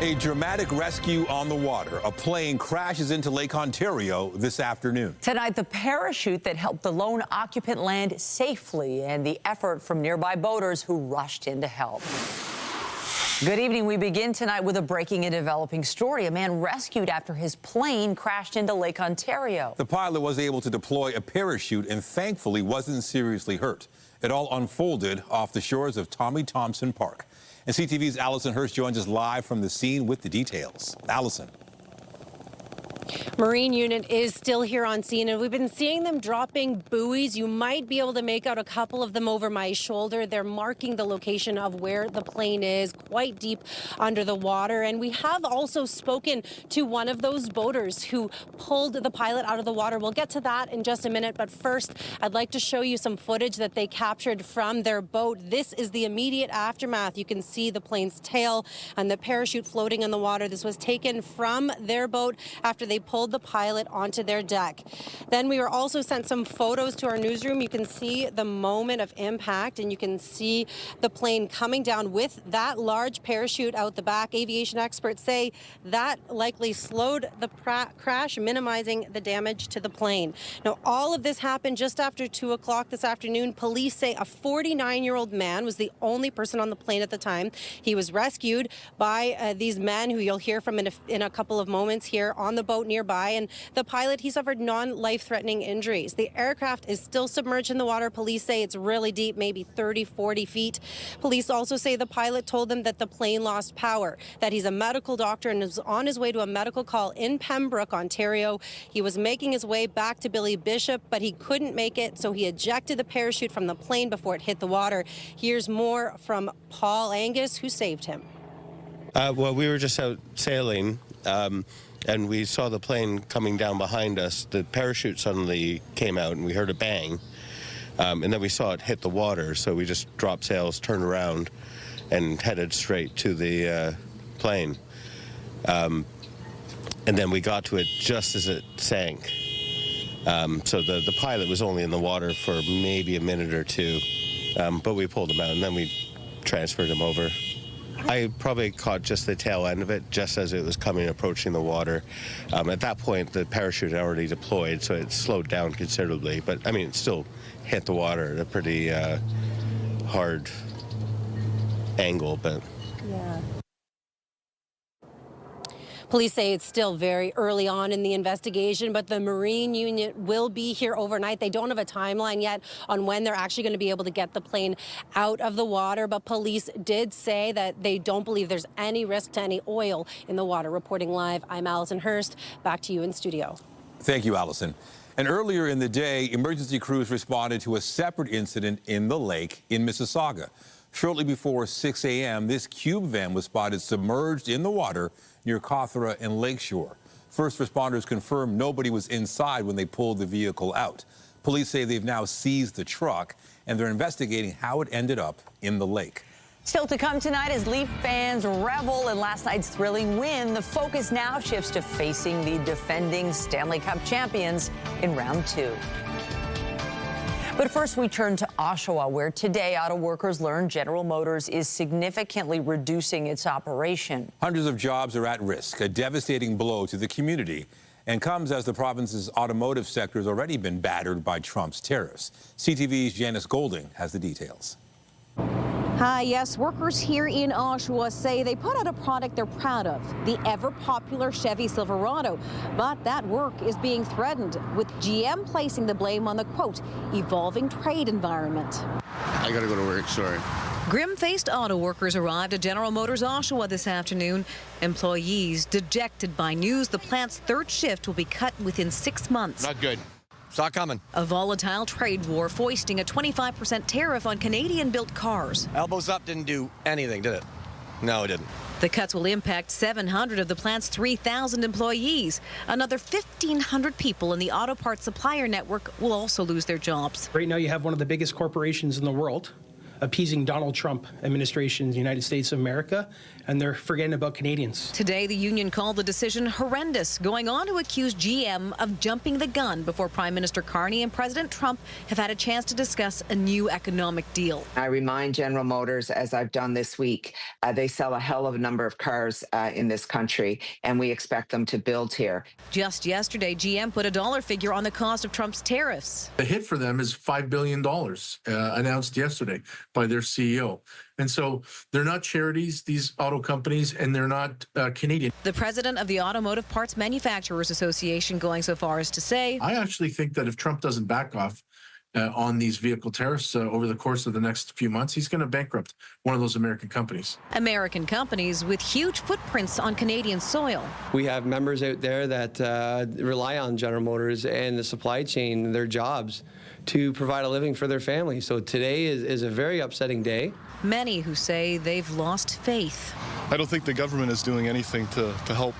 A dramatic rescue on the water. A plane crashes into Lake Ontario this afternoon. Tonight, the parachute that helped the lone occupant land safely and the effort from nearby boaters who rushed in to help. Good evening. We begin tonight with a breaking and developing story. A man rescued after his plane crashed into Lake Ontario. The pilot was able to deploy a parachute and thankfully wasn't seriously hurt. It all unfolded off the shores of Tommy Thompson Park. And CTV's Allison Hurst joins us live from the scene with the details. Allison. Marine unit is still here on scene, and we've been seeing them dropping buoys. You might be able to make out a couple of them over my shoulder. They're marking the location of where the plane is, quite deep under the water. And we have also spoken to one of those boaters who pulled the pilot out of the water. We'll get to that in just a minute, but first I'd like to show you some footage that they captured from their boat. This is the immediate aftermath. You can see the plane's tail and the parachute floating in the water. This was taken from their boat after they pulled the pilot onto their deck. Then we were also sent some photos to our newsroom. You can see the moment of impact, and you can see the plane coming down with that large parachute out the back. Aviation experts say that likely slowed the crash, minimizing the damage to the plane. Now, all of this happened just after 2 o'clock this afternoon. Police say a 49-year-old man was the only person on the plane at the time. He was rescued by these men who you'll hear from in a couple of moments here on the boat nearby. And the pilot, he suffered non-life-threatening injuries. The aircraft is still submerged in the water. Police say it's really deep, maybe 30, 40 feet. Police also say the pilot told them that the plane lost power, that he's a medical doctor and is on his way to a medical call in Pembroke, Ontario. He was making his way back to Billy Bishop, but he couldn't make it, so he ejected the parachute from the plane before it hit the water. Here's more from Paul Angus, who saved him. Well, we were just out sailing, and we saw the plane coming down behind us. The parachute suddenly came out, and we heard a bang, and then we saw it hit the water, so we just dropped sails, turned around, and headed straight to the plane. And then we got to it just as it sank. So the pilot was only in the water for maybe a minute or two, but we pulled him out, and then we transferred him over. I probably caught just the tail end of it, just as it was approaching the water. At that point, the parachute had already deployed, so it slowed down considerably. But, I mean, it still hit the water at a pretty hard angle. But yeah. Police say it's still very early on in the investigation, but the Marine unit will be here overnight. They don't have a timeline yet on when they're actually going to be able to get the plane out of the water, but police did say that they don't believe there's any risk to any oil in the water. Reporting live, I'm Allison Hurst. Back to you in studio. Thank you, Allison. And earlier in the day, emergency crews responded to a separate incident in the lake in Mississauga. Shortly before 6 a.m., this cube van was spotted submerged in the water near Cawthra and Lakeshore. First responders confirmed nobody was inside when they pulled the vehicle out. Police say they've now seized the truck, and they're investigating how it ended up in the lake. Still to come tonight as Leaf fans revel in last night's thrilling win. The focus now shifts to facing the defending Stanley Cup champions in round 2. But first, we turn to Oshawa, where today auto workers learned General Motors is significantly reducing its operation. Hundreds of jobs are at risk, a devastating blow to the community, and comes as the province's automotive sector has already been battered by Trump's tariffs. CTV's Janice Golding has the details. Hi, yes, workers here in Oshawa say they put out a product they're proud of, the ever-popular Chevy Silverado. But that work is being threatened, with GM placing the blame on the, quote, evolving trade environment. I gotta go to work, sorry. Grim-faced auto workers arrived at General Motors Oshawa this afternoon. Employees dejected by news the plant's third shift will be cut within 6 months. Not good. Saw it coming. A volatile trade war foisting a 25% tariff on Canadian-built cars. Elbows up didn't do anything, did it? No, it didn't. The cuts will impact 700 of the plant's 3,000 employees. Another 1,500 people in the auto parts supplier network will also lose their jobs. Right now you have one of the biggest corporations in the world appeasing Donald Trump administration in the United States of America, and they're forgetting about Canadians. Today, the union called the decision horrendous, going on to accuse GM of jumping the gun before Prime Minister Carney and President Trump have had a chance to discuss a new economic deal. I remind General Motors, as I've done this week, they sell a hell of a number of cars in this country, and we expect them to build here. Just yesterday, GM put a dollar figure on the cost of Trump's tariffs. The hit for them is $5 billion announced yesterday by their CEO. And so they're not charities, these auto companies, and they're not Canadian. The president of the Automotive Parts Manufacturers Association going so far as to say, I actually think that if Trump doesn't back off on these vehicle tariffs over the course of the next few months, he's going to bankrupt one of those American companies. American companies with huge footprints on Canadian soil. We have members out there that rely on General Motors and the supply chain, their jobs, to provide a living for their family. So today is a very upsetting day. Many who say they've lost faith. I don't think the government is doing anything to help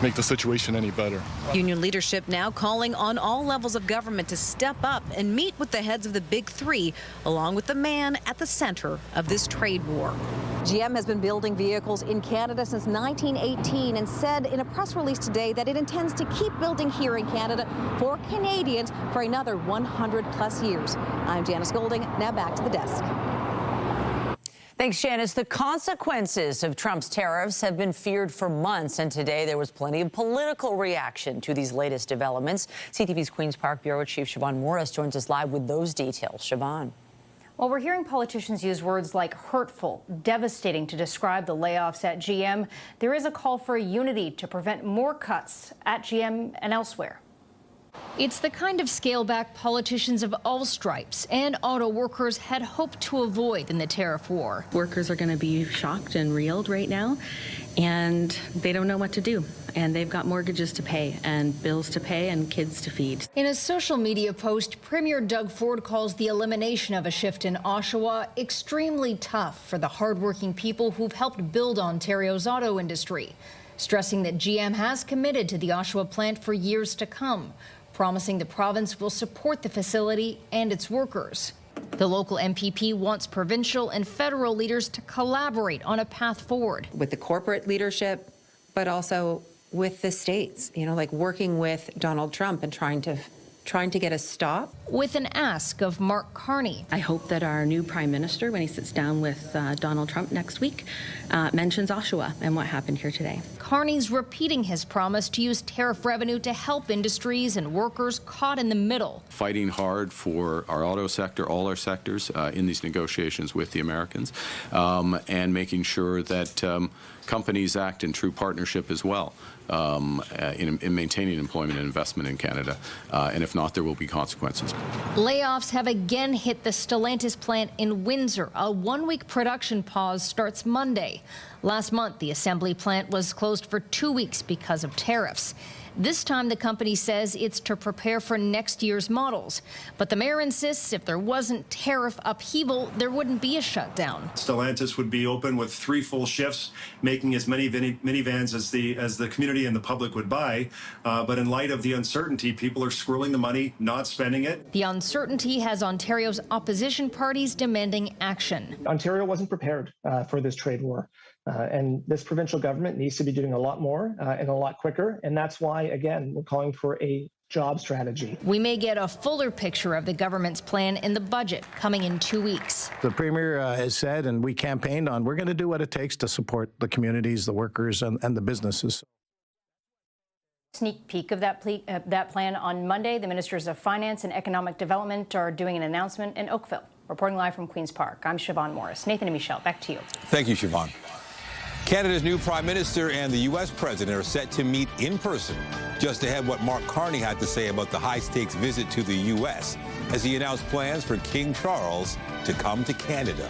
make the situation any better. Union leadership now calling on all levels of government to step up and meet with the heads of the big three, along with the man at the center of this trade war. GM has been building vehicles in Canada since 1918 and said in a press release today that it intends to keep building here in Canada for Canadians for another 100 plus years. I'm Janice Golding. Now back to the desk. Thanks, Janice. The consequences of Trump's tariffs have been feared for months, and today there was plenty of political reaction to these latest developments. CTV's Queen's Park Bureau Chief Siobhan Morris joins us live with those details. Siobhan. Well, we're hearing politicians use words like hurtful, devastating to describe the layoffs at GM. There is a call for unity to prevent more cuts at GM and elsewhere. It's the kind of scale-back politicians of all stripes and auto workers had hoped to avoid in the tariff war. Workers are going to be shocked and reeled right now, and they don't know what to do. And they've got mortgages to pay and bills to pay and kids to feed. In a social media post, Premier Doug Ford calls the elimination of a shift in Oshawa extremely tough for the hardworking people who've helped build Ontario's auto industry, stressing that GM has committed to the Oshawa plant for years to come, promising the province will support the facility and its workers. The local MPP wants provincial and federal leaders to collaborate on a path forward. With the corporate leadership, but also with the states, like working with Donald Trump and trying to get a stop. With an ask of Mark Carney. I hope that our new Prime Minister, when he sits down with Donald Trump next week, mentions Oshawa and what happened here today. Carney's repeating his promise to use tariff revenue to help industries and workers caught in the middle. Fighting hard for our auto sector, all our sectors in these negotiations with the Americans, and making sure that companies act in true partnership as well in maintaining employment and investment in Canada. And if not, there will be consequences. Layoffs have again hit the Stellantis plant in Windsor. A one-week production pause starts Monday. Last month, the assembly plant was closed for 2 weeks because of tariffs. This time, the company says it's to prepare for next year's models. But the mayor insists if there wasn't tariff upheaval, there wouldn't be a shutdown. Stellantis would be open with 3 full shifts, making as many minivans as the community and the public would buy. But in light of the uncertainty, people are squirreling the money, not spending it. The uncertainty has Ontario's opposition parties demanding action. Ontario wasn't prepared for this trade war. And this provincial government needs to be doing a lot more and a lot quicker. And that's why, again, we're calling for a job strategy. We may get a fuller picture of the government's plan in the budget coming in 2 weeks. The Premier has said, and we campaigned on, we're going to do what it takes to support the communities, the workers, and the businesses. Sneak peek of that plan on Monday. The Ministers of Finance and Economic Development are doing an announcement in Oakville. Reporting live from Queen's Park, I'm Siobhan Morris. Nathan and Michelle, back to you. Thank you, Siobhan. Canada's new Prime Minister and the U.S. President are set to meet in person. Just ahead, what Mark Carney had to say about the high-stakes visit to the U.S. as he announced plans for King Charles to come to Canada.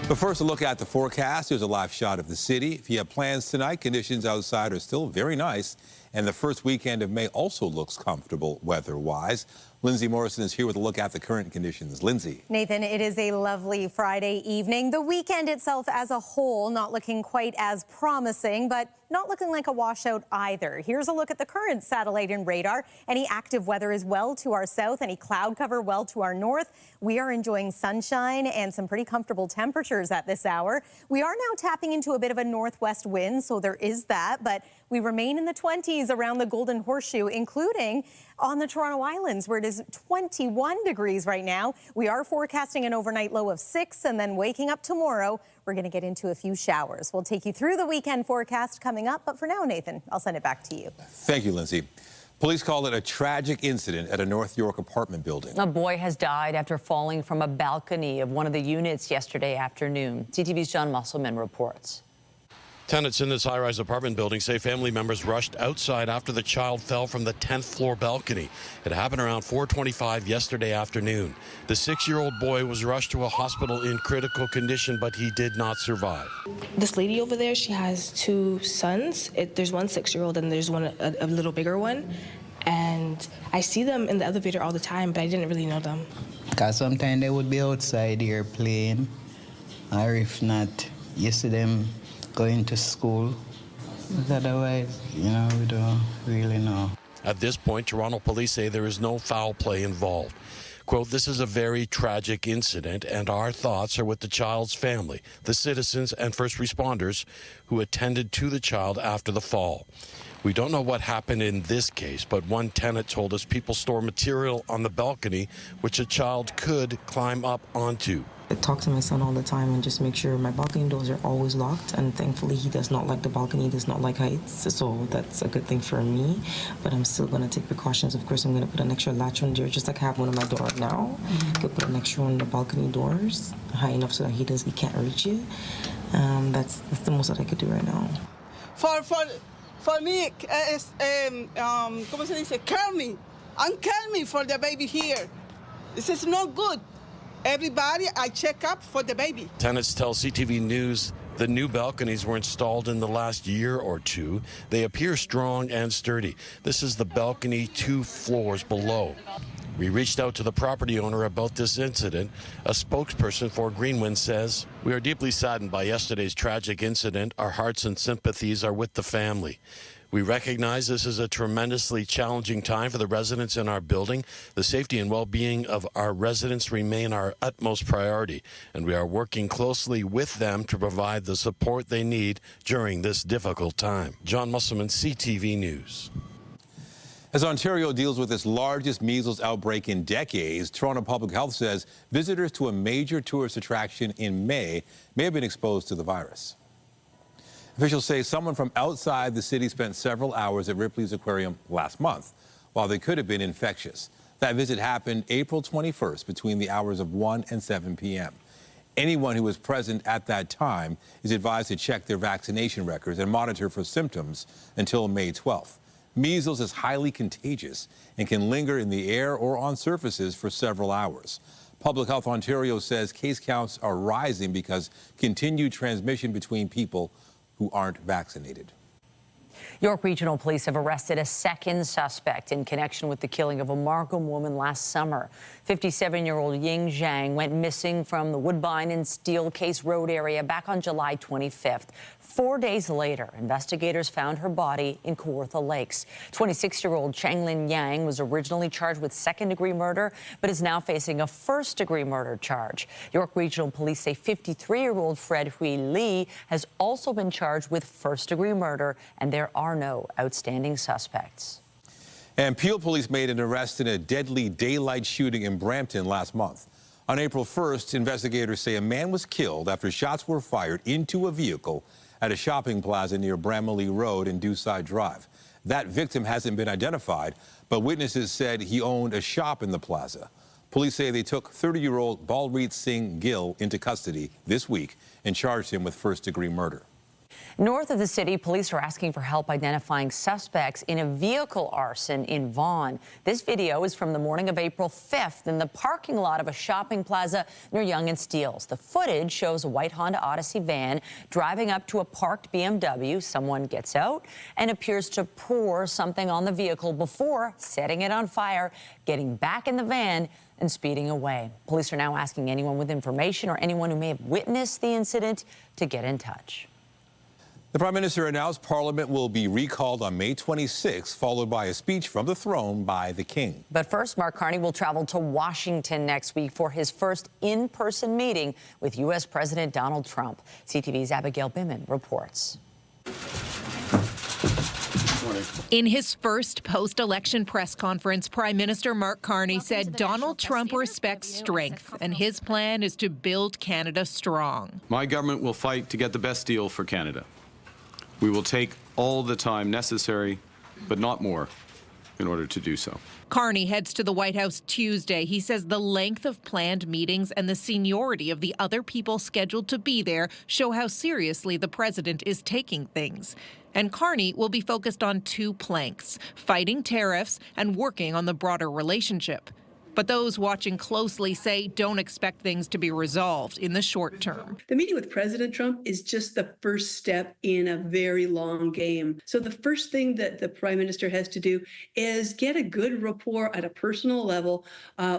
But first, a look at the forecast. Here's a live shot of the city. If you have plans tonight, conditions outside are still very nice. And the first weekend of May also looks comfortable weather-wise. Lindsay Morrison is here with a look at the current conditions. Lindsay. Nathan, it is a lovely Friday evening. The weekend itself as a whole not looking quite as promising, but not looking like a washout either. Here's a look at the current satellite and radar. Any active weather is well to our south, any cloud cover well to our north. We are enjoying sunshine and some pretty comfortable temperatures at this hour. We are now tapping into a bit of a northwest wind, so there is that, but we remain in the 20s around the Golden Horseshoe, including on the Toronto Islands, where it is 21 degrees right now. We are forecasting an overnight low of 6, and then waking up tomorrow, we're going to get into a few showers. We'll take you through the weekend forecast coming up, but for now, Nathan, I'll send it back to you. Thank you, Lindsay. Police call it a tragic incident at a North York apartment building. A boy has died after falling from a balcony of one of the units yesterday afternoon. CTV's John Musselman reports. Tenants in this high-rise apartment building say family members rushed outside after the child fell from the 10th floor balcony. It happened around 4:25 yesterday afternoon. The 6-year-old boy was rushed to a hospital in critical condition, but he did not survive. This lady over there, she has 2 sons. There's one 6-year-old and there's one a little bigger one. And I see them in the elevator all the time, but I didn't really know them. Because sometimes they would be outside here playing, or if not, you see them going to school. But otherwise, we don't really know. At this point, Toronto police say there is no foul play involved. Quote, "This is a very tragic incident, and our thoughts are with the child's family, the citizens and first responders who attended to the child after the fall. We don't know what happened in this case, but one tenant told us people store material on the balcony which a child could climb up onto. I talk to my son all the time and just make sure my balcony doors are always locked, and thankfully he does not like the balcony, does not like heights, so that's a good thing for me. But I'm still going to take precautions. Of course, I'm going to put an extra latch on there, just like I have one on my door now. I could put an extra one on the balcony doors, high enough so that he can't reach it. That's the most that I could do right now. For me, ¿cómo se dice? Care me for the baby here. This is not good. Everybody, I check up for the baby. Tenants tell CTV News the new balconies were installed in the last year or two. They appear strong and sturdy. This is the balcony 2 floors below. We reached out to the property owner about this incident. A spokesperson for Greenwind says, "We are deeply saddened by yesterday's tragic incident. Our hearts and sympathies are with the family. We recognize this is a tremendously challenging time for the residents in our building. The safety and well-being of our residents remain our utmost priority, and we are working closely with them to provide the support they need during this difficult time." John Musselman, CTV News. As Ontario deals with its largest measles outbreak in decades, Toronto Public Health says visitors to a major tourist attraction in May have been exposed to the virus. Officials say someone from outside the city spent several hours at Ripley's Aquarium last month, while they could have been infectious. That visit happened April 21st between the hours of 1 and 7 p.m. Anyone who was present at that time is advised to check their vaccination records and monitor for symptoms until May 12th. Measles is highly contagious and can linger in the air or on surfaces for several hours. Public Health Ontario says case counts are rising because continued transmission between people who aren't vaccinated. York Regional Police have arrested a second suspect in connection with the killing of a Markham woman last summer. 57-year-old Ying Zhang went missing from the Woodbine and Steelcase Road area back on July 25th. 4 days later, investigators found her body in Kawartha Lakes. 26-year-old Changlin Yang was originally charged with second-degree murder, but is now facing a first-degree murder charge. York Regional Police say 53-year-old Fred Hui Li has also been charged with first-degree murder, and there are no outstanding suspects. And Peel police made an arrest in a deadly daylight shooting in Brampton last month. On April 1st, investigators say a man was killed after shots were fired into a vehicle at a shopping plaza near Bramalea Road and Dewside Drive. That victim hasn't been identified, but witnesses said he owned a shop in the plaza. Police say they took 30-year-old Balreet Singh Gill into custody this week and charged him with first-degree murder. North of the city, police are asking for help identifying suspects in a vehicle arson in Vaughan. This video is from the morning of April 5th in the parking lot of a shopping plaza near Yonge and Steeles. The footage shows a white Honda Odyssey van driving up to a parked BMW. Someone gets out and appears to pour something on the vehicle before setting it on fire, getting back in the van and speeding away. Police are now asking anyone with information or anyone who may have witnessed the incident to get in touch. The Prime Minister announced Parliament will be recalled on May 26, followed by a speech from the throne by the King. But first, Mark Carney will travel to Washington next week for his first in-person meeting with U.S. President Donald Trump. CTV's Abigail Bimman reports. In his first post-election press conference, Prime Minister Mark Carney said Donald Trump respects strength, and his plan is to build Canada strong. My government will fight to get the best deal for Canada. We will take all the time necessary, but not more, in order to do so. Carney heads to the White House Tuesday. He says the length of planned meetings and the seniority of the other people scheduled to be there show how seriously the president is taking things. And Carney will be focused on two planks, fighting tariffs and working on the broader relationship. But those watching closely say don't expect things to be resolved in the short term. The meeting with President Trump is just the first step in a very long game. So the first thing that the Prime Minister has to do is get a good rapport at a personal level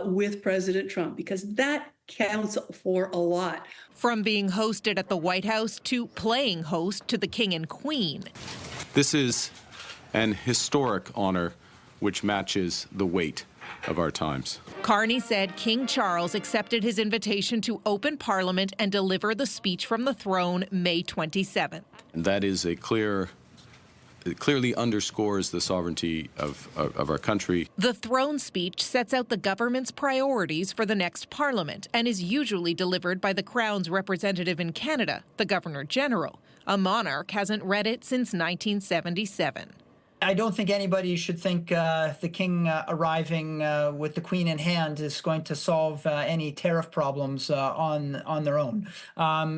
with President Trump, because that counts for a lot. From being hosted at the White House to playing host to the King and Queen. This is an historic honor which matches the weight of our times. Carney said King Charles accepted his invitation to open Parliament and deliver the speech from the throne May 27th. And that is it clearly underscores the sovereignty of our country. The throne speech sets out the government's priorities for the next Parliament and is usually delivered by the Crown's representative in Canada, the Governor-General. A monarch hasn't read it since 1977. I don't think anybody should think the King arriving with the Queen in hand is going to solve any tariff problems on their own.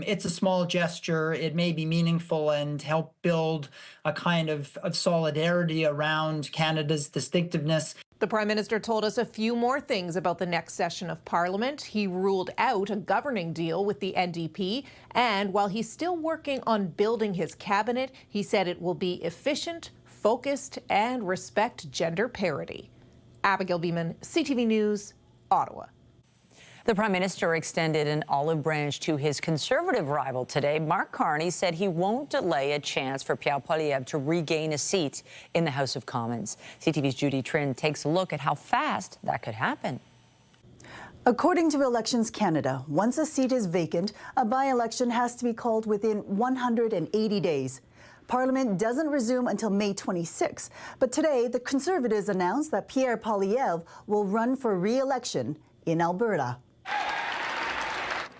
It's a small gesture. It may be meaningful and help build a kind of solidarity around Canada's distinctiveness. The Prime Minister told us a few more things about the next session of Parliament. He ruled out a governing deal with the NDP, and while he's still working on building his cabinet, he said it will be efficient, focused, and respect gender parity. Abigail Beeman, CTV News, Ottawa. The Prime Minister extended an olive branch to his Conservative rival today. Mark Carney said he won't delay a chance for Pierre Poilievre to regain a seat in the House of Commons. CTV's Judy Trin takes a look at how fast that could happen. According to Elections Canada, once a seat is vacant, a by-election has to be called within 180 days. Parliament doesn't resume until May 26, but today the Conservatives announced that Pierre Poilievre will run for re-election in Alberta.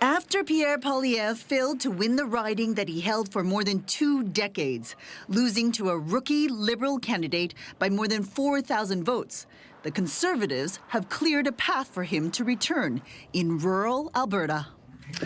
After Pierre Poilievre failed to win the riding that he held for more than 2 decades, losing to a rookie Liberal candidate by more than 4,000 votes, the Conservatives have cleared a path for him to return in rural Alberta.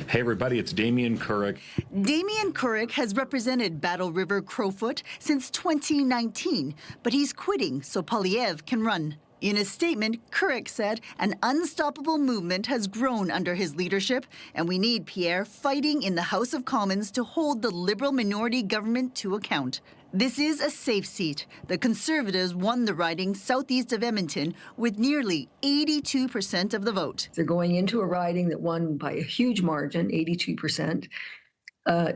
Hey everybody, it's Damien Couric. Damien Couric has represented Battle River Crowfoot since 2019, but he's quitting so Poilievre can run. In a statement, Couric said an unstoppable movement has grown under his leadership, and we need Pierre fighting in the House of Commons to hold the Liberal minority government to account. This is a safe seat. The Conservatives won the riding southeast of Edmonton with nearly 82% of the vote. They're going into a riding that won by a huge margin, 82%,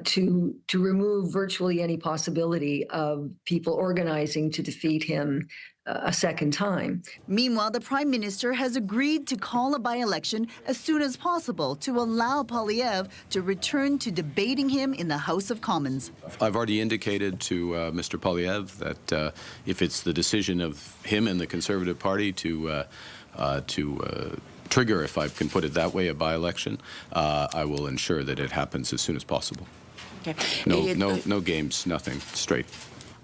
to remove virtually any possibility of people organizing to defeat him a second time. Meanwhile, the Prime Minister has agreed to call a by-election as soon as possible to allow Poilievre to return to debating him in the House of Commons. I've already indicated to Mr. Poilievre that if it's the decision of him and the Conservative Party to trigger, if I can put it that way, a by-election, I will ensure that it happens as soon as possible. Okay. No games, nothing, straight.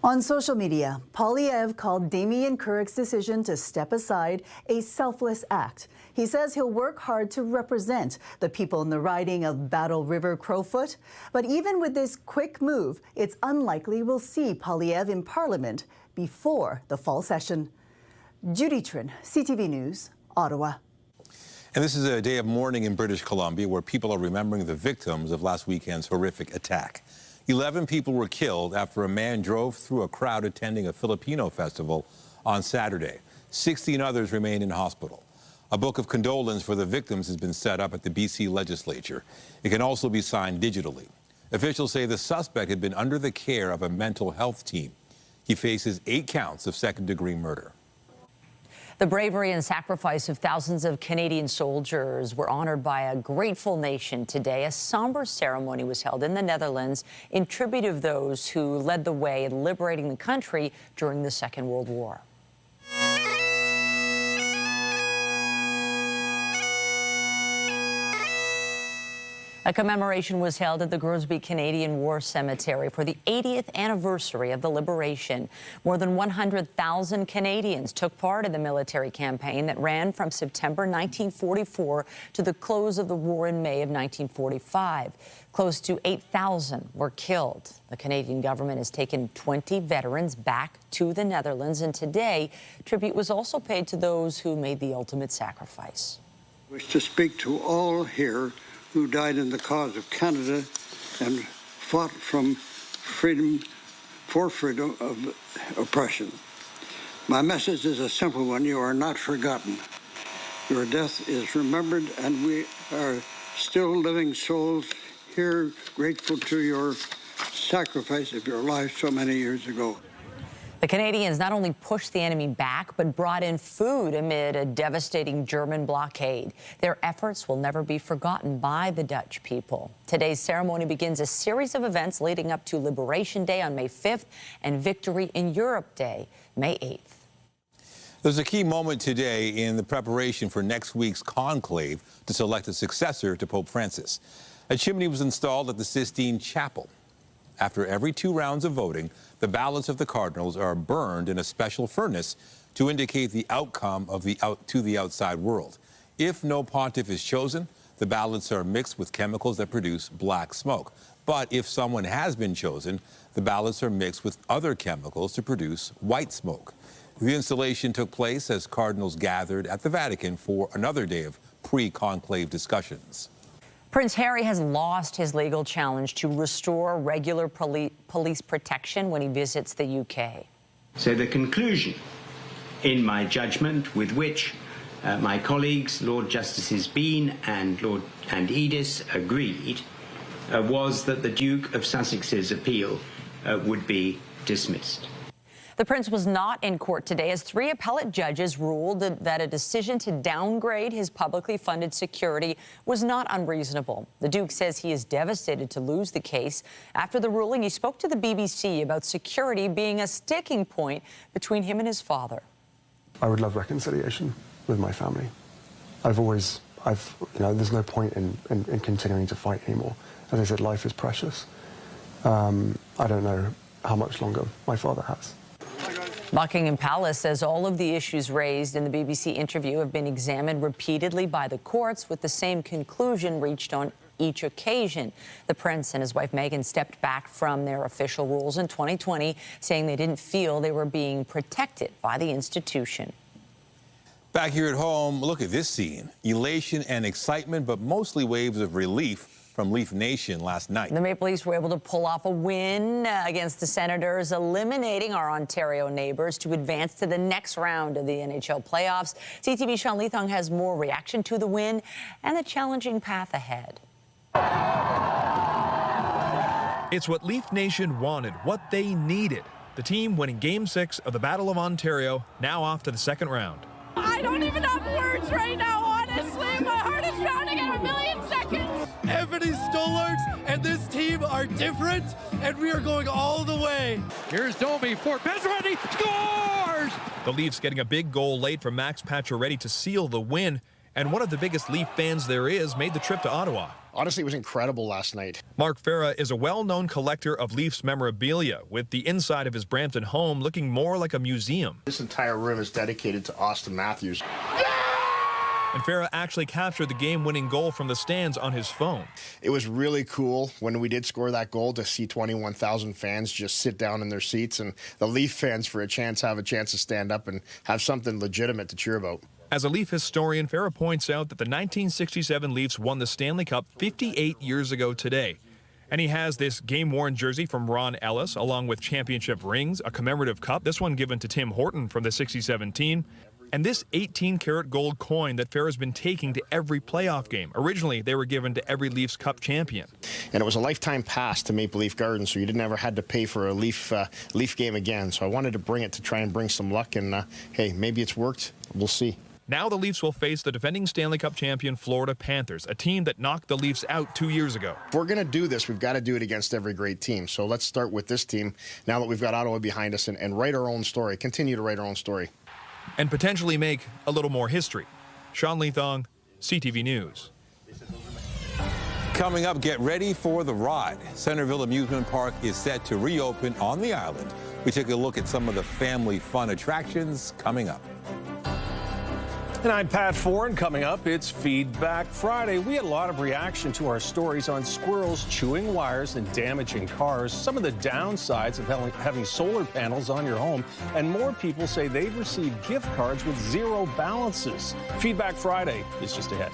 On social media, Poilievre called Damien Currick's decision to step aside a selfless act. He says he'll work hard to represent the people in the riding of Battle River Crowfoot. But even with this quick move, it's unlikely we'll see Poilievre in Parliament before the fall session. Judy Trin, CTV News, Ottawa. And this is a day of mourning in British Columbia where people are remembering the victims of last weekend's horrific attack. 11 people were killed after a man drove through a crowd attending a Filipino festival on Saturday. 16 others remain in hospital. A book of condolence for the victims has been set up at the BC legislature. It can also be signed digitally. Officials say the suspect had been under the care of a mental health team. He faces 8 counts of second-degree murder. The bravery and sacrifice of thousands of Canadian soldiers were honored by a grateful nation today. A somber ceremony was held in the Netherlands in tribute of those who led the way in liberating the country during the Second World War. A commemoration was held at the Grimsby Canadian War Cemetery for the 80th anniversary of the liberation. More than 100,000 Canadians took part in the military campaign that ran from September 1944 to the close of the war in May of 1945. Close to 8,000 were killed. The Canadian government has taken 20 veterans back to the Netherlands, and today, tribute was also paid to those who made the ultimate sacrifice. I wish to speak to all here who died in the cause of Canada and fought for freedom of oppression. My message is a simple one. You are not forgotten. Your death is remembered, and we are still living souls here, grateful to your sacrifice of your life so many years ago. The Canadians not only pushed the enemy back, but brought in food amid a devastating German blockade. Their efforts will never be forgotten by the Dutch people. Today's ceremony begins a series of events leading up to Liberation Day on May 5th and Victory in Europe Day, May 8th. There's a key moment today in the preparation for next week's conclave to select a successor to Pope Francis. A chimney was installed at the Sistine Chapel. After every 2 rounds of voting, the ballots of the cardinals are burned in a special furnace to indicate the outcome of to the outside world. If no pontiff is chosen, the ballots are mixed with chemicals that produce black smoke. But if someone has been chosen, the ballots are mixed with other chemicals to produce white smoke. The installation took place as cardinals gathered at the Vatican for another day of pre-conclave discussions. Prince Harry has lost his legal challenge to restore regular police protection when he visits the UK. So the conclusion, in my judgment, with which my colleagues, Lord Justices Bean and Edis, agreed, was that the Duke of Sussex's appeal would be dismissed. The prince was not in court today as 3 appellate judges ruled that a decision to downgrade his publicly funded security was not unreasonable. The Duke says he is devastated to lose the case. After the ruling, he spoke to the BBC about security being a sticking point between him and his father. I would love reconciliation with my family. there's no point in continuing to fight anymore. As I said, life is precious. I don't know how much longer my father has. Buckingham Palace says all of the issues raised in the BBC interview have been examined repeatedly by the courts with the same conclusion reached on each occasion. The prince and his wife Meghan stepped back from their official rules in 2020, saying they didn't feel they were being protected by the institution. Back here at home, look at this scene. Elation and excitement, but mostly waves of relief from Leaf Nation last night. The Maple Leafs were able to pull off a win against the Senators, eliminating our Ontario neighbors to advance to the next round of the NHL playoffs. CTV's Sean Leathong has more reaction to the win and the challenging path ahead. It's what Leaf Nation wanted, what they needed. The team winning Game 6 of the Battle of Ontario, now off to the second round. I don't even have words right now, honestly. My heart is pounding at 1,000,000 seconds. Anthony Stollards and this team are different, and we are going all the way. Here's Domi for Pacioretty, scores! The Leafs getting a big goal late from Max Pacioretty to seal the win, And one of the biggest Leaf fans there is made the trip to Ottawa. Honestly, it was incredible last night. Mark Farah is a well-known collector of Leafs memorabilia, with the inside of his Brampton home looking more like a museum. This entire room is dedicated to Austin Matthews. And Farah actually captured the game-winning goal from the stands on his phone. It was really cool when we did score that goal to see 21,000 fans just sit down in their seats, and the Leaf fans have a chance to stand up and have something legitimate to cheer about. As a Leaf historian, Farah points out that the 1967 Leafs won the Stanley Cup 58 years ago today. And he has this game-worn jersey from Ron Ellis, along with championship rings, a commemorative cup, this one given to Tim Horton from the '67 team, and this 18-karat gold coin that Farah's been taking to every playoff game. Originally, they were given to every Leafs Cup champion. And it was a lifetime pass to Maple Leaf Gardens, so you never had to pay for a Leaf game again. So I wanted to bring it to try and bring some luck, and hey, maybe it's worked. We'll see. Now the Leafs will face the defending Stanley Cup champion Florida Panthers, a team that knocked the Leafs out 2 years ago. If we're going to do this, we've got to do it against every great team. So let's start with this team now that we've got Ottawa behind us and write our own story, continue to write our own story. And potentially make a little more history. Sean Leathong, CTV News. Coming up, get ready for the ride. Centerville Amusement Park is set to reopen on the island. We take a look at some of the family fun attractions coming up. And I'm Pat Foran. Coming up, it's Feedback Friday. We had a lot of reaction to our stories on squirrels chewing wires and damaging cars, some of the downsides of having solar panels on your home, and more people say they've received gift cards with zero balances. Feedback Friday is just ahead.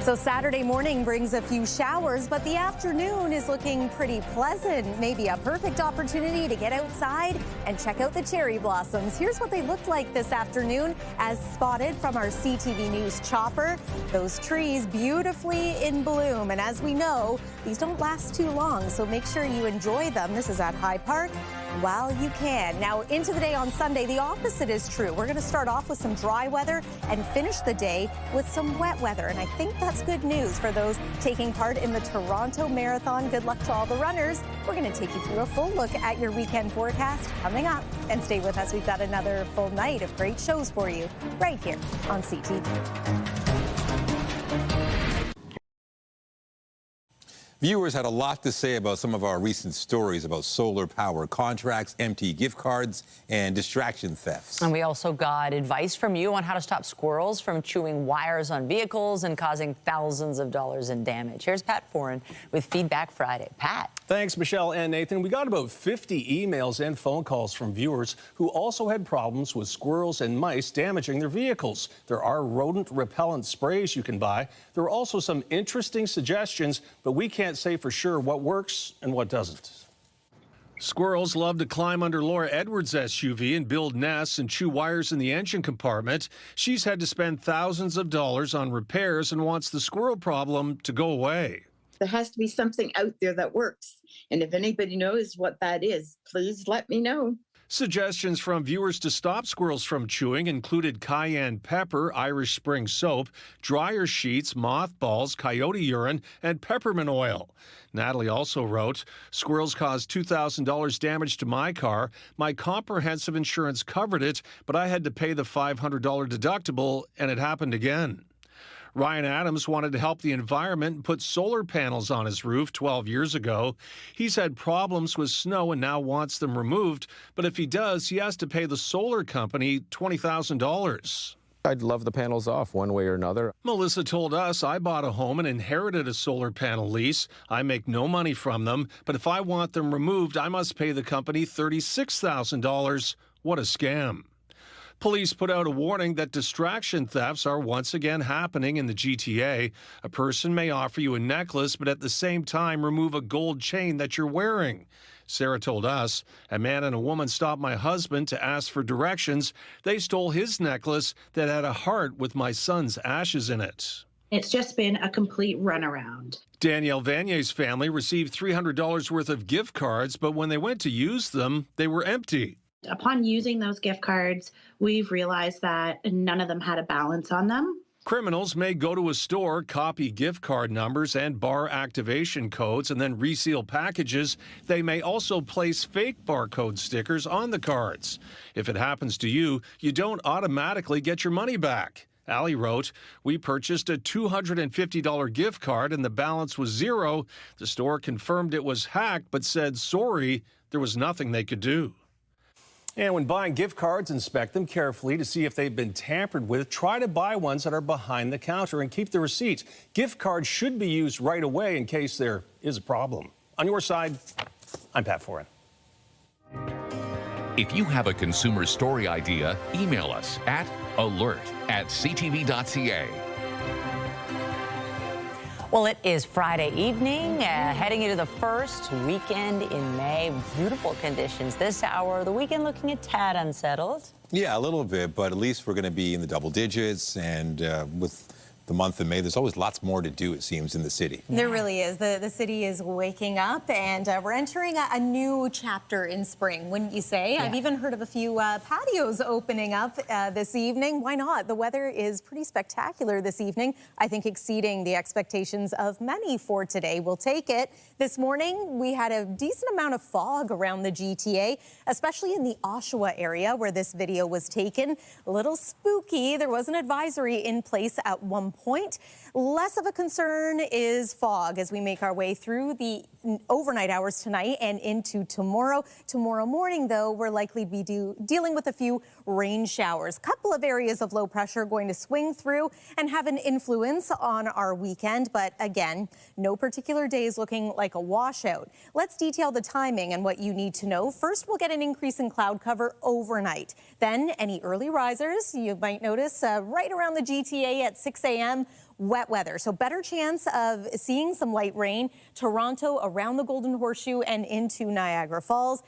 So Saturday morning brings a few showers, but the afternoon is looking pretty pleasant. Maybe a perfect opportunity to get outside and check out the cherry blossoms. Here's what they looked like this afternoon as spotted from our CTV News chopper. Those trees beautifully in bloom. And as we know, these don't last too long, so make sure you enjoy them. This is at Hyde Park while you can. Now into the day on Sunday, the opposite is true. We're going to start off with some dry weather and finish the day with some wet weather. And I think that's good news for those taking part in the Toronto Marathon. Good luck to all the runners. We're going to take you through a full look at your weekend forecast coming up. And stay with us. We've got another full night of great shows for you right here on CTV. Viewers had a lot to say about some of our recent stories about solar power contracts, empty gift cards, and distraction thefts. And we also got advice from you on how to stop squirrels from chewing wires on vehicles and causing thousands of dollars in damage. Here's Pat Foran with Feedback Friday. Pat. Thanks, Michelle and Nathan. We got about 50 emails and phone calls from viewers who also had problems with squirrels and mice damaging their vehicles. There are rodent repellent sprays you can buy. There are also some interesting suggestions, but we can't say for sure what works and what doesn't. Squirrels love to climb under Laura Edwards' SUV and build nests and chew wires in the engine compartment. She's had to spend thousands of dollars on repairs and wants the squirrel problem to go away. There has to be something out there that works. And if anybody knows what that is, please let me know. Suggestions from viewers to stop squirrels from chewing included cayenne pepper, Irish Spring soap, dryer sheets, mothballs, coyote urine, and peppermint oil. Natalie also wrote, squirrels caused $2,000 damage to my car. My comprehensive insurance covered it, but I had to pay the $500 deductible, and it happened again. Ryan Adams wanted to help the environment and put solar panels on his roof 12 years ago. He's had problems with snow and now wants them removed, but if he does, he has to pay the solar company $20,000. I'd love the panels off one way or another. Melissa told us, I bought a home and inherited a solar panel lease. I make no money from them, but if I want them removed, I must pay the company $36,000. What a scam. Police put out a warning that distraction thefts are once again happening in the GTA. A person may offer you a necklace, but at the same time remove a gold chain that you're wearing. Sarah told us, a man and a woman stopped my husband to ask for directions. They stole his necklace that had a heart with my son's ashes in it. It's just been a complete runaround. Danielle Vanier's family received $300 worth of gift cards, but when they went to use them, they were empty. Upon using those gift cards, we've realized that none of them had a balance on them. Criminals may go to a store, copy gift card numbers and bar activation codes, and then reseal packages. They may also place fake barcode stickers on the cards. If it happens to you, you don't automatically get your money back. Ali wrote, "We purchased a $250 gift card and the balance was zero. The store confirmed it was hacked but said sorry, there was nothing they could do." And when buying gift cards, inspect them carefully to see if they've been tampered with. Try to buy ones that are behind the counter and keep the receipts. Gift cards should be used right away in case there is a problem. On your side, I'm Pat Foran. If you have a consumer story idea, email us at alert@ctv.ca. Well, it is Friday evening, heading into the first weekend in May. Beautiful conditions this hour. The weekend looking a tad unsettled. Yeah, a little bit, but at least we're going to be in the double digits. And with the month of May, there's always lots more to do, it seems, in the city. There really is. The city is waking up, and we're entering a new chapter in spring, wouldn't you say? Yeah. I've even heard of a few patios opening up this evening. Why not? The weather is pretty spectacular this evening, I think exceeding the expectations of many for today. We'll take it. This morning, we had a decent amount of fog around the GTA, especially in the Oshawa area where this video was taken. A little spooky. There was an advisory in place at one point. Less of a concern is fog as we make our way through the overnight hours tonight and into tomorrow. Tomorrow morning, though, we're likely to be dealing with a few rain showers. Couple of areas of low pressure going to swing through and have an influence on our weekend. But again, no particular days looking like a washout. Let's detail the timing and what you need to know. First, we'll get an increase in cloud cover overnight. Then any early risers you might notice right around the GTA at 6 a.m. Wet weather, so better chance of seeing some light rain. Toronto, around the Golden Horseshoe and into Niagara Falls.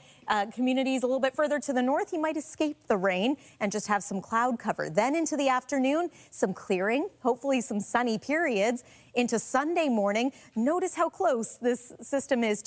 Communities a little bit further to the north, you might escape the rain and just have some cloud cover. Then into the afternoon, some clearing, hopefully some sunny periods. Into Sunday morning, notice how close this system is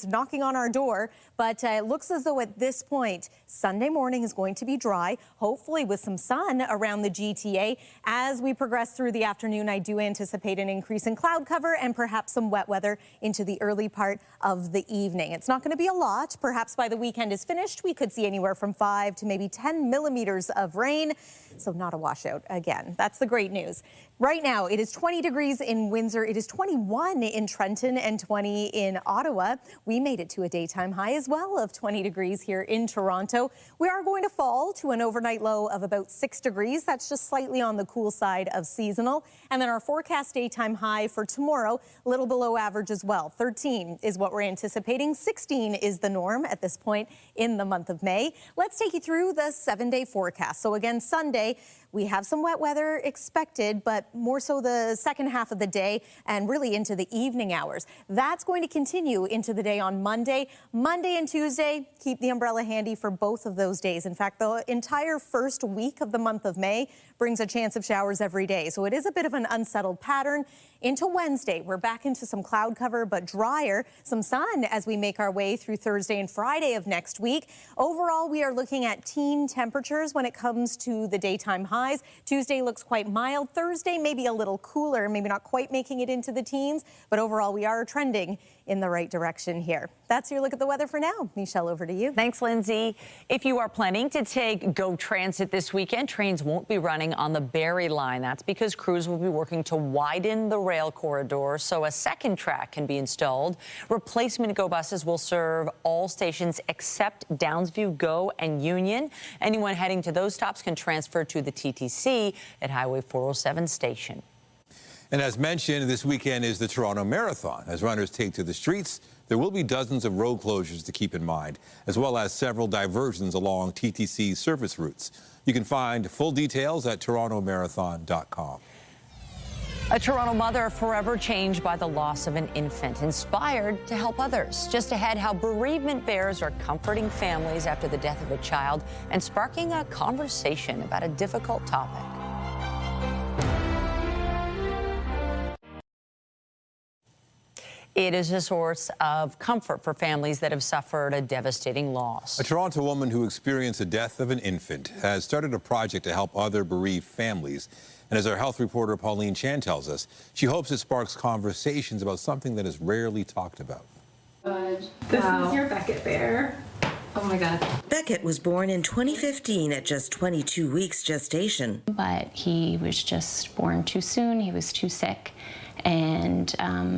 knocking on our door, but it looks as though at this point, Sunday morning is going to be dry, hopefully with some sun around the GTA. As we progress through the afternoon, I do anticipate an increase in cloud cover and perhaps some wet weather into the early part of the evening. It's not going to be a lot. Perhaps by the weekend is finished, we could see anywhere from 5 to maybe 10 millimeters of rain. So not a washout again. That's the great news. Right now, it is 20 degrees in Windsor. It is 21 in Trenton and 20 in Ottawa. We made it to a daytime high as well of 20 degrees here in Toronto. We are going to fall to an overnight low of about 6 degrees. That's just slightly on the cool side of seasonal. And then our forecast daytime high for tomorrow, a little below average as well. 13 is what we're anticipating. 16 is the norm at this point in the month of May. Let's take you through the 7-day forecast. So again, Sunday, we have some wet weather expected, but more so the second half of the day and really into the evening hours. That's going to continue into the day on Monday. Monday and Tuesday, keep the umbrella handy for both of those days. In fact, the entire first week of the month of May brings a chance of showers every day. So it is a bit of an unsettled pattern. Into Wednesday, we're back into some cloud cover, but drier, some sun as we make our way through Thursday and Friday of next week. Overall, we are looking at teen temperatures when it comes to the daytime highs. Tuesday looks quite mild. Thursday, maybe a little cooler, maybe not quite making it into the teens, but overall, we are trending in the right direction here. That's your look at the weather for now. Michelle, over to you. Thanks, Lindsay. If you are planning to take GO Transit this weekend, trains won't be running on the Barrie line. That's because crews will be working to widen the rail corridor so a second track can be installed. Replacement GO buses will serve all stations except Downsview, GO, and Union. Anyone heading to those stops can transfer to the TTC at Highway 407 station. And as mentioned, this weekend is the Toronto Marathon. As runners take to the streets, there will be dozens of road closures to keep in mind, as well as several diversions along TTC service routes. You can find full details at torontomarathon.com. A Toronto mother forever changed by the loss of an infant, inspired to help others. Just ahead, how bereavement bears are comforting families after the death of a child and sparking a conversation about a difficult topic. It is a source of comfort for families that have suffered a devastating loss. A Toronto woman who experienced the death of an infant has started a project to help other bereaved families. And as our health reporter Pauline Chan tells us, she hopes it sparks conversations about something that is rarely talked about. This is your Beckett bear. Oh my God. Beckett was born in 2015 at just 22 weeks gestation. But he was just born too soon. He was too sick. And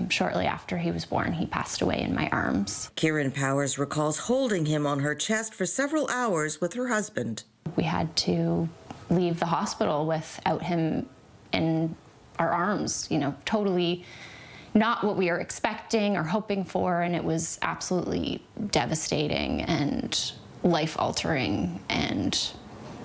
shortly after he was born, he passed away in my arms. Kieran Powers recalls holding him on her chest for several hours with her husband. We had to leave the hospital without him in our arms, you know, totally not what we were expecting or hoping for, and it was absolutely devastating and life-altering and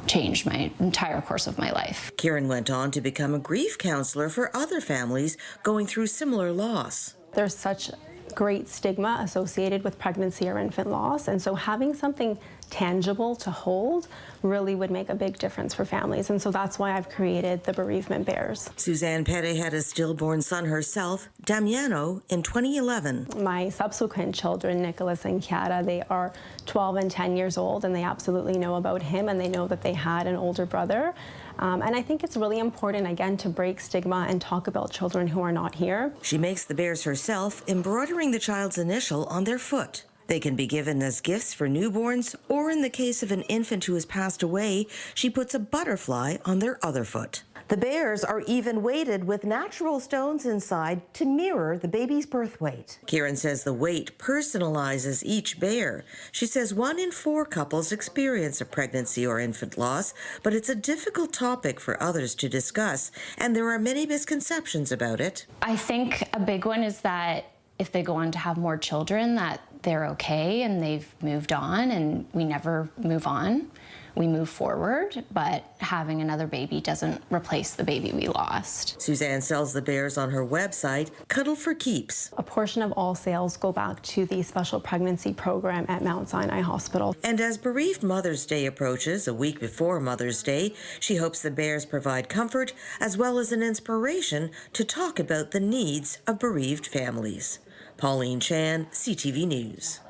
changed my entire course of my life. Kieran went on to become a grief counselor for other families going through similar loss. There's such great stigma associated with pregnancy or infant loss, and so having something tangible to hold really would make a big difference for families, and so that's why I've created the Bereavement Bears. Suzanne Petty had a stillborn son herself, Damiano, in 2011. My subsequent children, Nicholas and Chiara, they are 12 and 10 years old, and they absolutely know about him, and they know that they had an older brother. And I think it's really important, again, to break stigma and talk about children who are not here. She makes the bears herself, embroidering the child's initial on their foot. They can be given as gifts for newborns, or in the case of an infant who has passed away, she puts a butterfly on their other foot. The bears are even weighted with natural stones inside to mirror the baby's birth weight. Kieran says the weight personalizes each bear. She says 1 in 4 couples experience a pregnancy or infant loss, but it's a difficult topic for others to discuss, and there are many misconceptions about it. I think a big one is that if they go on to have more children, that they're okay and they've moved on, and we never move on. We move forward, but having another baby doesn't replace the baby we lost. Suzanne sells the bears on her website, Cuddle for Keeps. A portion of all sales go back to the special pregnancy program at Mount Sinai Hospital. And as Bereaved Mother's Day approaches, a week before Mother's Day, she hopes the bears provide comfort as well as an inspiration to talk about the needs of bereaved families. Pauline Chan, CTV News.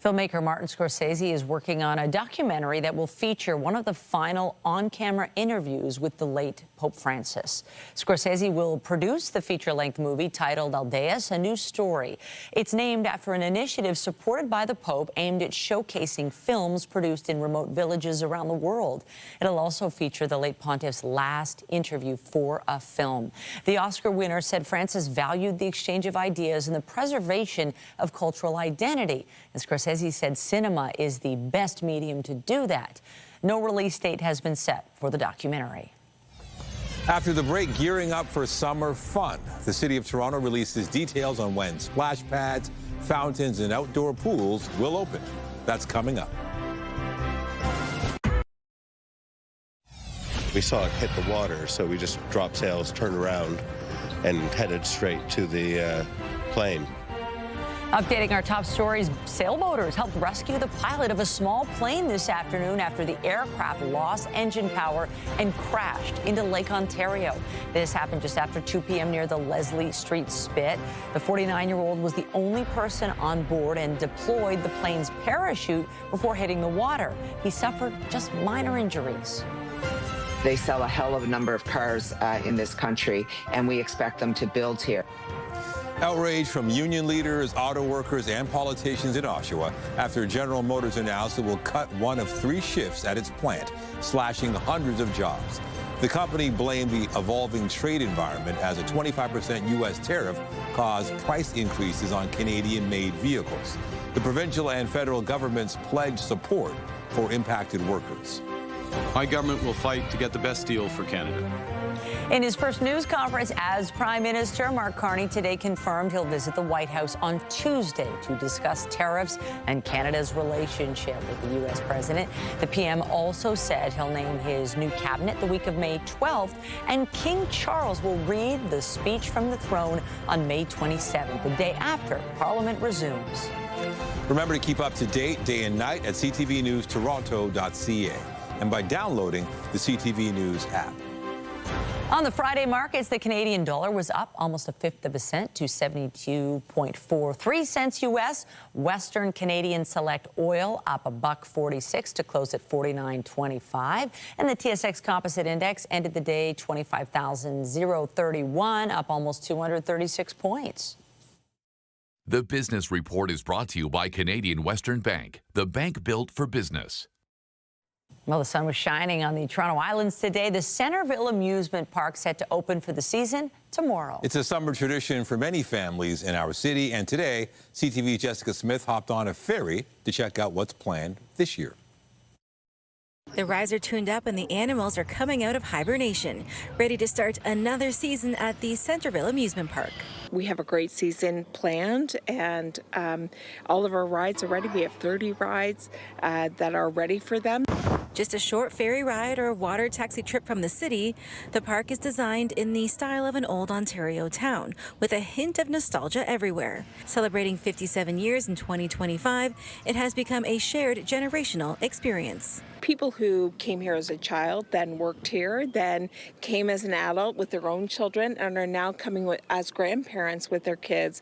Filmmaker Martin Scorsese is working on a documentary that will feature one of the final on-camera interviews with the late Pope Francis. Scorsese will produce the feature-length movie titled Aldeas, A New Story. It's named after an initiative supported by the Pope aimed at showcasing films produced in remote villages around the world. It'll also feature the late Pontiff's last interview for a film. The Oscar winner said Francis valued the exchange of ideas and the preservation of cultural identity. And Scorsese said cinema is the best medium to do that. No release date has been set for the documentary. After the break, gearing up for summer fun. The City of Toronto releases details on when splash pads, fountains, and outdoor pools will open. That's coming up. We saw it hit the water, so we just dropped sails, turned around, and headed straight to the plane. Updating our top stories, sailboaters helped rescue the pilot of a small plane this afternoon after the aircraft lost engine power and crashed into Lake Ontario. This happened just after 2 p.m. near the Leslie Street Spit. The 49-year-old was the only person on board and deployed the plane's parachute before hitting the water. He suffered just minor injuries. They sell a hell of a number of cars in this country, and we expect them to build here. Outrage from union leaders, auto workers, and politicians in Oshawa after General Motors announced it will cut 1 of 3 shifts at its plant, slashing hundreds of jobs. The company blamed the evolving trade environment as a 25% U.S. tariff caused price increases on Canadian-made vehicles. The provincial and federal governments pledged support for impacted workers. My government will fight to get the best deal for Canada. In his first news conference as Prime Minister, Mark Carney today confirmed he'll visit the White House on Tuesday to discuss tariffs and Canada's relationship with the U.S. president. The PM also said he'll name his new cabinet the week of May 12th, and King Charles will read the speech from the throne on May 27th, the day after Parliament resumes. Remember to keep up to date day and night at ctvnewstoronto.ca and by downloading the CTV News app. On the Friday markets, the Canadian dollar was up almost 1/5 of a cent to 72.43 cents U.S. Western Canadian Select Oil up $1.46 to close at $49.25. And the TSX Composite Index ended the day 25,031, up almost 236 points. The Business Report is brought to you by Canadian Western Bank, the bank built for business. Well, the sun was shining on the Toronto Islands today. The Centerville Amusement Park set to open for the season tomorrow. It's a summer tradition for many families in our city, and today, CTV's Jessica Smith hopped on a ferry to check out what's planned this year. The rides are tuned up and the animals are coming out of hibernation, ready to start another season at the Centerville Amusement Park. We have a great season planned, and all of our rides are ready. We have 30 rides that are ready for them. Just a short ferry ride or water taxi trip from the city, the park is designed in the style of an old Ontario town, with a hint of nostalgia everywhere. Celebrating 57 years in 2025, it has become a shared generational experience. People who came here as a child, then worked here, then came as an adult with their own children, and are now coming as grandparents with their kids.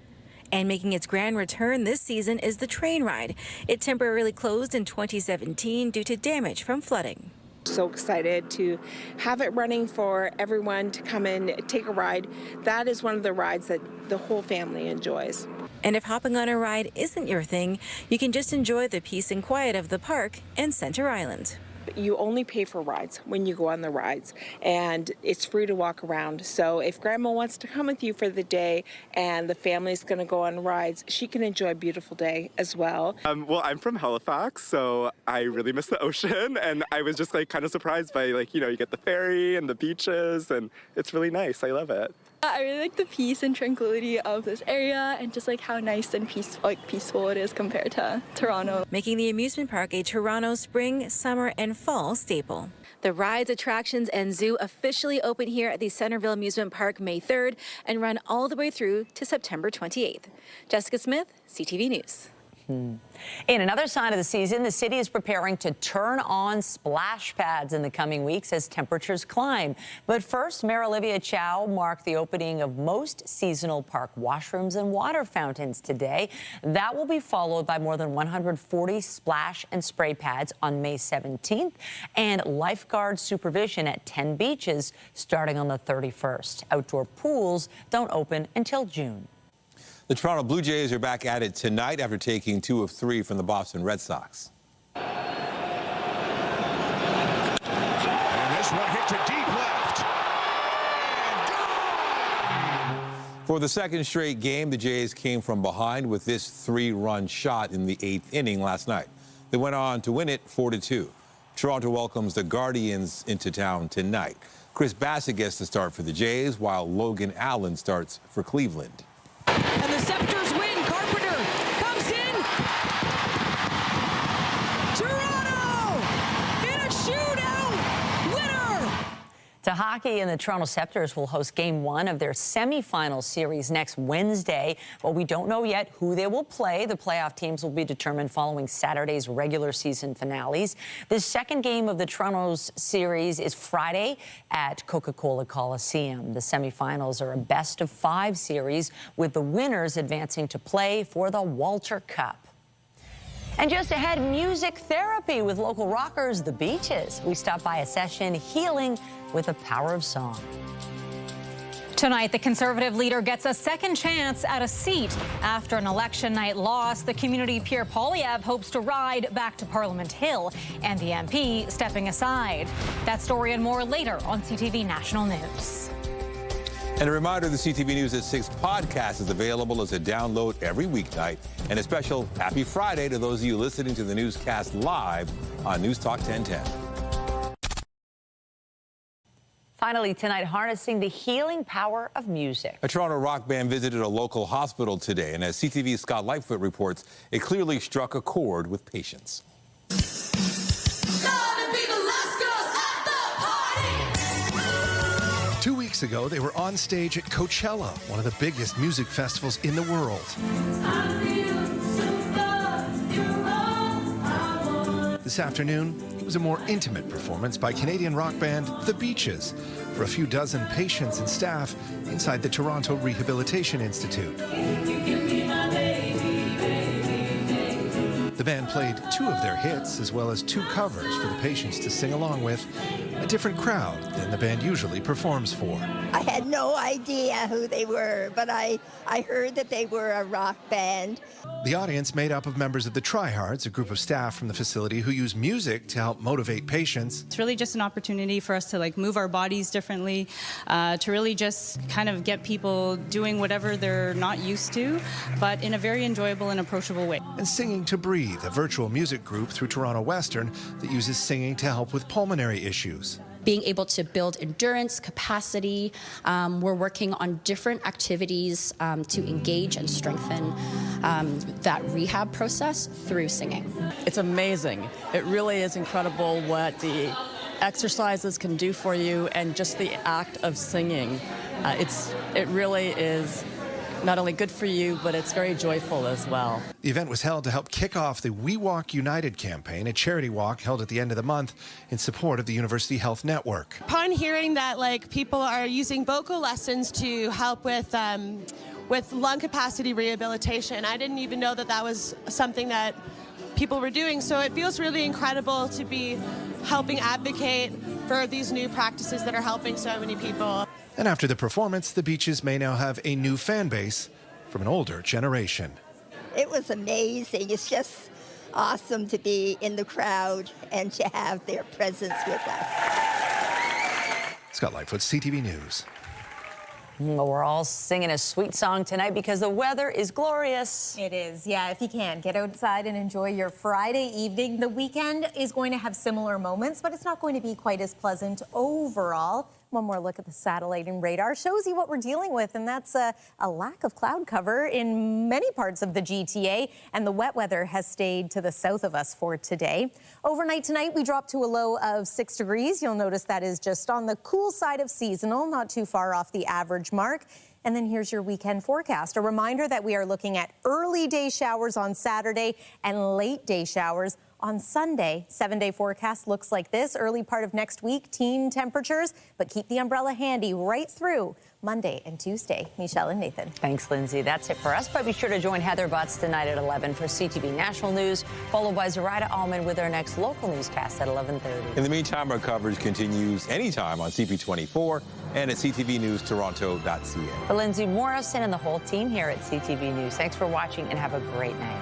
And making its grand return this season is the train ride. It temporarily closed in 2017 due to damage from flooding. So excited to have it running for everyone to come and take a ride. That is one of the rides that the whole family enjoys. And if hopping on a ride isn't your thing, you can just enjoy the peace and quiet of the park and Center Island. You only pay for rides when you go on the rides, and it's free to walk around. So if grandma wants to come with you for the day and the family's going to go on rides, she can enjoy a beautiful day as well. Well, I'm from Halifax, so I really miss the ocean, and I was just kind of surprised by you get the ferry and the beaches, and it's really nice. I love it. I really like the peace and tranquility of this area, and just how nice and peaceful it is compared to Toronto. Making the amusement park a Toronto spring, summer, and fall staple. The rides, attractions, and zoo officially open here at the Centerville Amusement Park May 3rd and run all the way through to September 28th. Jessica Smith, CTV News. In another sign of the season, the city is preparing to turn on splash pads in the coming weeks as temperatures climb. But first, Mayor Olivia Chow marked the opening of most seasonal park washrooms and water fountains today. That will be followed by more than 140 splash and spray pads on May 17th and lifeguard supervision at 10 beaches starting on the 31st. Outdoor pools don't open until June. The Toronto Blue Jays are back at it tonight after taking 2 of 3 from the Boston Red Sox. And this one hit to deep left. For the second straight game, the Jays came from behind with this 3-run shot in the 8th inning last night. They went on to win it 4-2. Toronto welcomes the Guardians into town tonight. Chris Bassett gets the start for the Jays, while Logan Allen starts for Cleveland. And the Scepters win. Carpenter comes in. Toronto in a shootout. Winner. To hockey, and the Toronto Scepters will host Game 1 of their semifinal series next Wednesday. But we don't know yet who they will play. The playoff teams will be determined following Saturday's regular season finales. The second game of the Toronto's series is Friday at Coca-Cola Coliseum. The semifinals are a best-of-5 series, with the winners advancing to play for the Walter Cup. And just ahead, music therapy with local rockers, The Beaches. We stop by a session healing with the power of song. Tonight, the Conservative leader gets a second chance at a seat. After an election night loss, the community Pierre Poilievre hopes to ride back to Parliament Hill, and the MP stepping aside. That story and more later on CTV National News. And a reminder, the CTV News at 6 podcast is available as a download every weeknight. And a special happy Friday to those of you listening to the newscast live on News Talk 1010. Finally tonight, harnessing the healing power of music. A Toronto rock band visited a local hospital today, and as CTV's Scott Lightfoot reports, it clearly struck a chord with patients. 2 weeks ago, they were on stage at Coachella, one of the biggest music festivals in the world. This afternoon, it was a more intimate performance by Canadian rock band The Beaches for a few dozen patients and staff inside the Toronto Rehabilitation Institute. The band played 2 of their hits, as well as 2 covers for the patients to sing along with, a different crowd than the band usually performs for. I had no idea who they were, but I heard that they were a rock band. The audience made up of members of the Tryhards, a group of staff from the facility who use music to help motivate patients. It's really just an opportunity for us to move our bodies differently, to really just kind of get people doing whatever they're not used to, but in a very enjoyable and approachable way. And Singing to Breathe, a virtual music group through Toronto Western that uses singing to help with pulmonary issues. Being able to build endurance, capacity. We're working on different activities to engage and strengthen that rehab process through singing. It's amazing. It really is incredible what the exercises can do for you, and just the act of singing. It really is not only good for you, but it's very joyful as well. The event was held to help kick off the We Walk United campaign, a charity walk held at the end of the month in support of the University Health Network. Upon hearing that people are using vocal lessons to help with lung capacity rehabilitation, I didn't even know that was something that people were doing. So it feels really incredible to be helping advocate for these new practices that are helping so many people. And after the performance, the Beaches may now have a new fan base from an older generation. It was amazing. It's just awesome to be in the crowd and to have their presence with us. Scott Lightfoot, CTV News. Well, we're all singing a sweet song tonight because the weather is glorious. It is, yeah. If you can, get outside and enjoy your Friday evening. The weekend is going to have similar moments, but it's not going to be quite as pleasant overall. One more look at the satellite and radar shows you what we're dealing with, and that's a lack of cloud cover in many parts of the GTA, and the wet weather has stayed to the south of us for today. Overnight tonight, we dropped to a low of 6 degrees. You'll notice that is just on the cool side of seasonal, not too far off the average mark. And then here's your weekend forecast. A reminder that we are looking at early day showers on Saturday and late day showers on Sunday. 7-day forecast looks like this. Early part of next week, teen temperatures, but keep the umbrella handy right through Monday and Tuesday. Michelle and Nathan. Thanks, Lindsay. That's it for us, but be sure to join Heather Butts tonight at 11 for CTV National News, followed by Zoraida Allman with our next local newscast at 11:30. In the meantime, our coverage continues anytime on CP24 and at ctvnewstoronto.ca. For Lindsay Morrison and the whole team here at CTV News, thanks for watching and have a great night.